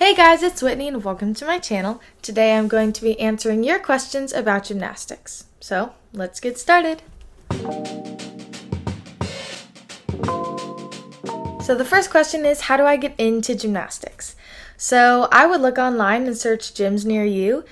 Hey guys, it's Whitney and welcome to my channel. Today I'm going to be answering your questions about gymnastics. So, let's get started. So the first question is, how do I get into gymnastics? So I would look online and search gyms near you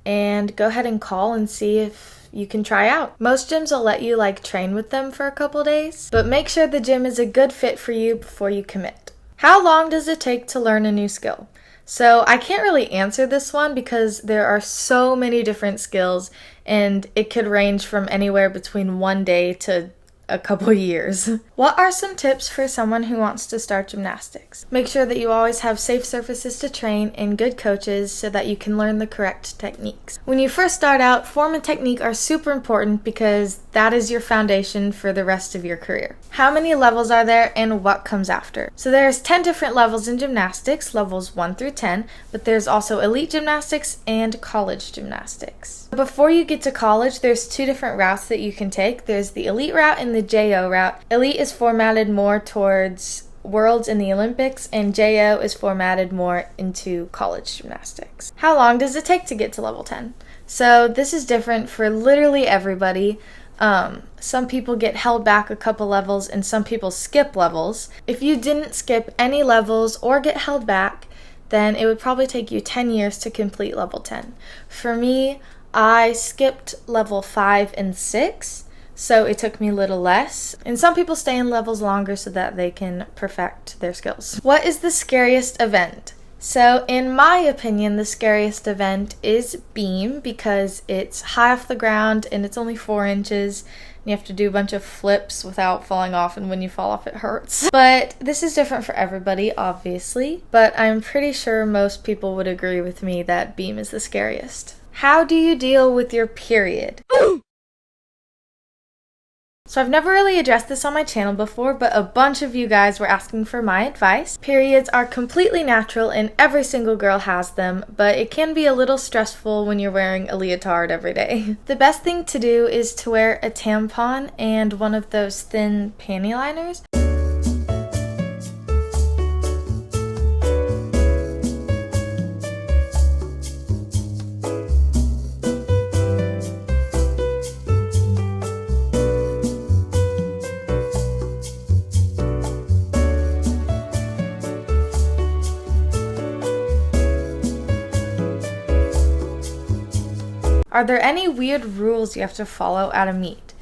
and go ahead and call and see if you can try out. Most gyms will let you train with them for a couple days, but make sure the gym is a good fit for you before you commit. How long does it take to learn a new skill? So I can't really answer this one because there are so many different skills and it could range from anywhere between 1 day to a couple years. What are some tips for someone who wants to start gymnastics? Make sure that you always have safe surfaces to train and good coaches so that you can learn the correct techniques. When you first start out, form and technique are super important because that is your foundation for the rest of your career. How many levels are there and what comes after? So there's 10 different levels in gymnastics, levels 1 through 10, but there's also elite gymnastics and college gymnastics. Before you get to college, there's 2 different routes that you can take. There's the elite route and the JO route. Elite is formatted more towards Worlds and the Olympics, and JO is formatted more into college gymnastics. How long does it take to get to level 10? So this is different for literally everybody. Some people get held back a couple levels and some people skip levels. If you didn't skip any levels or get held back, then it would probably take you 10 years to complete level 10. For me, I skipped level 5 and 6, so it took me a little less. And some people stay in levels longer so that they can perfect their skills. What is the scariest event? So in my opinion, the scariest event is beam because it's high off the ground and it's only 4 inches. And you have to do a bunch of flips without falling off, and when you fall off it hurts. But this is different for everybody, obviously. But I'm pretty sure most people would agree with me that beam is the scariest. How do you deal with your period? So I've never really addressed this on my channel before, but a bunch of you guys were asking for my advice. Periods are completely natural and every single girl has them, but it can be a little stressful when you're wearing a leotard every day. The best thing to do is to wear a tampon and one of those thin panty liners. Are there any weird rules you have to follow at a meet?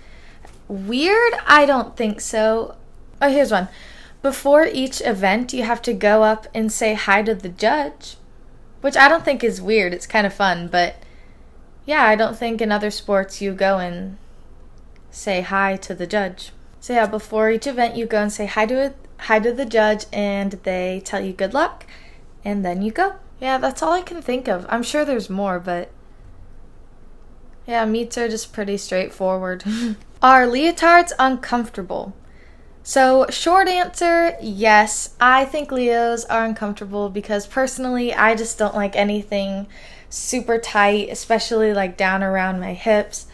Weird? I don't think so. Oh, here's one. Before each event, you have to go up and say hi to the judge, which I don't think is weird. It's kind of fun, but yeah, I don't think in other sports you go and say hi to the judge. So yeah, before each event, you go and say hi to the judge, and they tell you good luck, and then you go. Yeah, that's all I can think of. I'm sure there's more, but yeah, meets are just pretty straightforward. Are leotards uncomfortable? So, short answer, yes. I think Leos are uncomfortable because personally, I just don't like anything super tight, especially down around my hips.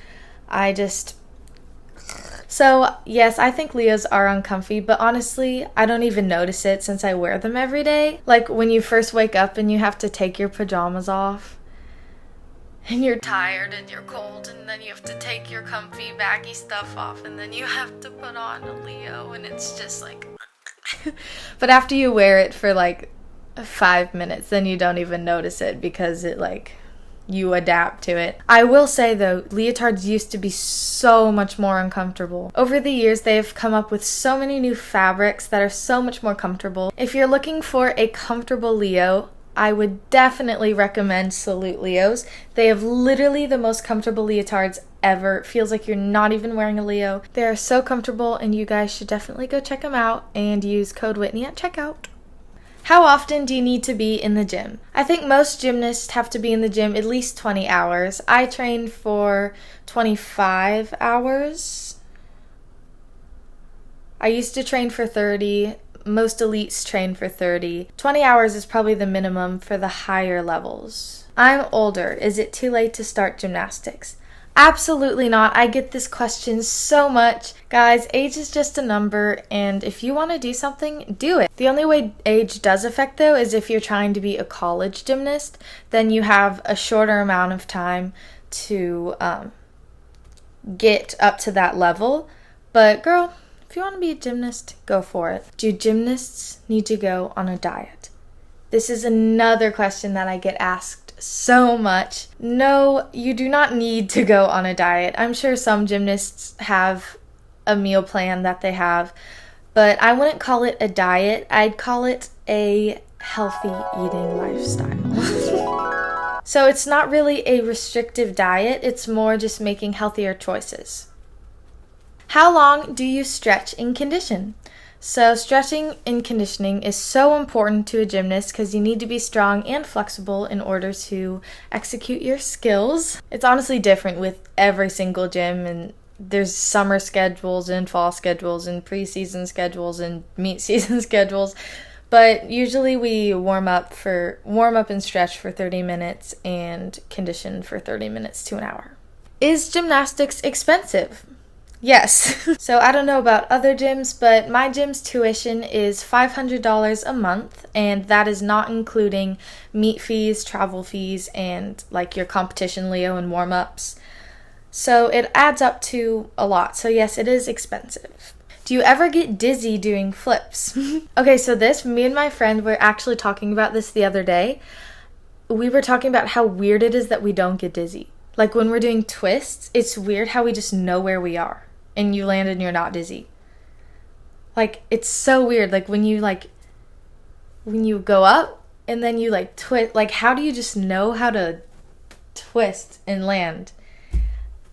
So, yes, I think Leos are uncomfy, but honestly, I don't even notice it since I wear them every day. Like when you first wake up and you have to take your pajamas off. And you're tired and you're cold, and then you have to take your comfy baggy stuff off, and then you have to put on a Leo, and it's just but after you wear it for 5 minutes, then you don't even notice it because it you adapt to it. I will say though, leotards used to be so much more uncomfortable. Over the years, they've come up with so many new fabrics that are so much more comfortable. If you're looking for a comfortable Leo, I would definitely recommend Salute Leos. They have literally the most comfortable leotards ever. It feels like you're not even wearing a Leo. They are so comfortable, and you guys should definitely go check them out and use code Whitney at checkout. How often do you need to be in the gym? I think most gymnasts have to be in the gym at least 20 hours. I train for 25 hours. I used to train for 30. Most elites train for 30. 20 hours is probably the minimum for the higher levels. I'm older. Is it too late to start gymnastics? Absolutely not. I get this question so much. Guys, age is just a number, and if you want to do something, do it. The only way age does affect, though, is if you're trying to be a college gymnast, then you have a shorter amount of time to get up to that level. But girl, if you want to be a gymnast, go for it. Do gymnasts need to go on a diet? This is another question that I get asked so much. No, you do not need to go on a diet. I'm sure some gymnasts have a meal plan that they have, but I wouldn't call it a diet. I'd call it a healthy eating lifestyle. So it's not really a restrictive diet, it's more just making healthier choices. How long do you stretch and condition? So stretching and conditioning is so important to a gymnast because you need to be strong and flexible in order to execute your skills. It's honestly different with every single gym, and there's summer schedules and fall schedules and preseason schedules and meet season schedules. But usually we warm up and stretch for 30 minutes and condition for 30 minutes to an hour. Is gymnastics expensive? Yes. So I don't know about other gyms, but my gym's tuition is $500 a month, and that is not including meet fees, travel fees, and like your competition Leo and warm-ups. So it adds up to a lot. So yes, it is expensive. Do you ever get dizzy doing flips? Okay, so me and my friend were actually talking about this the other day. We were talking about how weird it is that we don't get dizzy. Like when we're doing twists, it's weird how we just know where we are. And you land and you're not dizzy. Like, it's so weird. Like, when you go up and then you, twist. Like, how do you just know how to twist and land?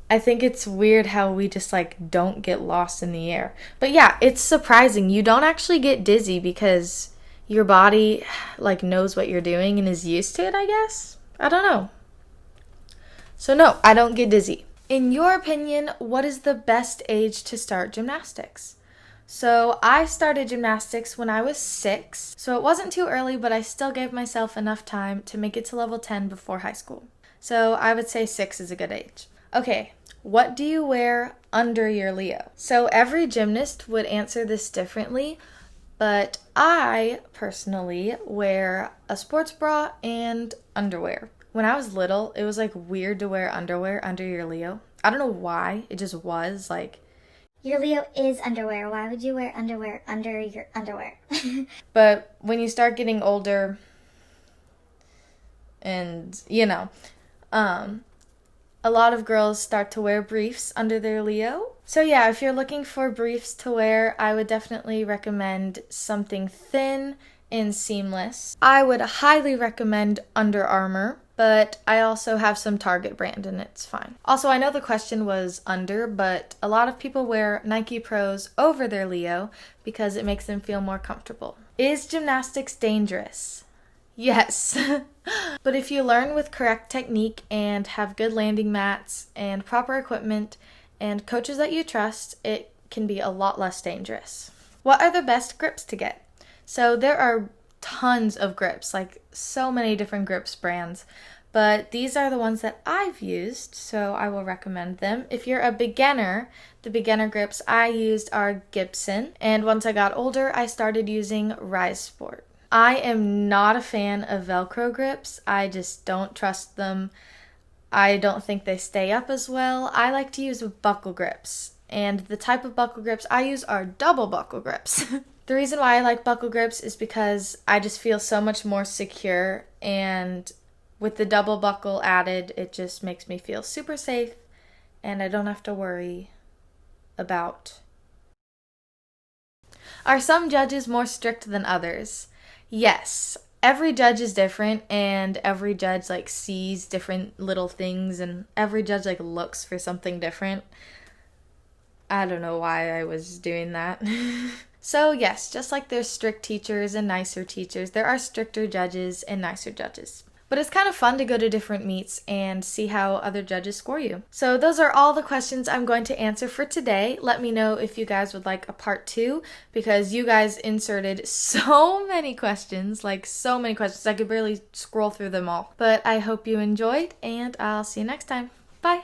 I think it's weird how we just, don't get lost in the air. But, yeah, it's surprising. You don't actually get dizzy because your body, knows what you're doing and is used to it, I guess. I don't know. So, no, I don't get dizzy. In your opinion, what is the best age to start gymnastics? So I started gymnastics when I was 6, so it wasn't too early, but I still gave myself enough time to make it to level 10 before high school. So I would say 6 is a good age. Okay, what do you wear under your Leo? So every gymnast would answer this differently, but I personally wear a sports bra and underwear. When I was little, it was weird to wear underwear under your Leo. I don't know why. It just was Your Leo is underwear. Why would you wear underwear under your underwear? But when you start getting older and, a lot of girls start to wear briefs under their Leo. So yeah, if you're looking for briefs to wear, I would definitely recommend something thin and seamless. I would highly recommend Under Armour, but I also have some Target brand and it's fine. Also, I know the question was under, but a lot of people wear Nike Pros over their Leo because it makes them feel more comfortable. Is gymnastics dangerous? Yes. But if you learn with correct technique and have good landing mats and proper equipment and coaches that you trust, it can be a lot less dangerous. What are the best grips to get? So there are tons of grips, so many different grips brands, but these are the ones that I've used, so I will recommend them. If you're a beginner, the beginner grips I used are Gibson, and once I got older, I started using Rise Sport. I am not a fan of Velcro grips. I just don't trust them. I don't think they stay up as well. I like to use buckle grips, and the type of buckle grips I use are double buckle grips. The reason why I like buckle grips is because I just feel so much more secure, and with the double buckle added, it just makes me feel super safe, and I don't have to worry about. Are some judges more strict than others? Yes. Every judge is different, and every judge sees different little things, and every judge looks for something different. I don't know why I was doing that. So yes, just like there's strict teachers and nicer teachers, there are stricter judges and nicer judges. But it's kind of fun to go to different meets and see how other judges score you. So those are all the questions I'm going to answer for today. Let me know if you guys would like a part 2, because you guys inserted so many questions, I could barely scroll through them all. But I hope you enjoyed, and I'll see you next time. Bye!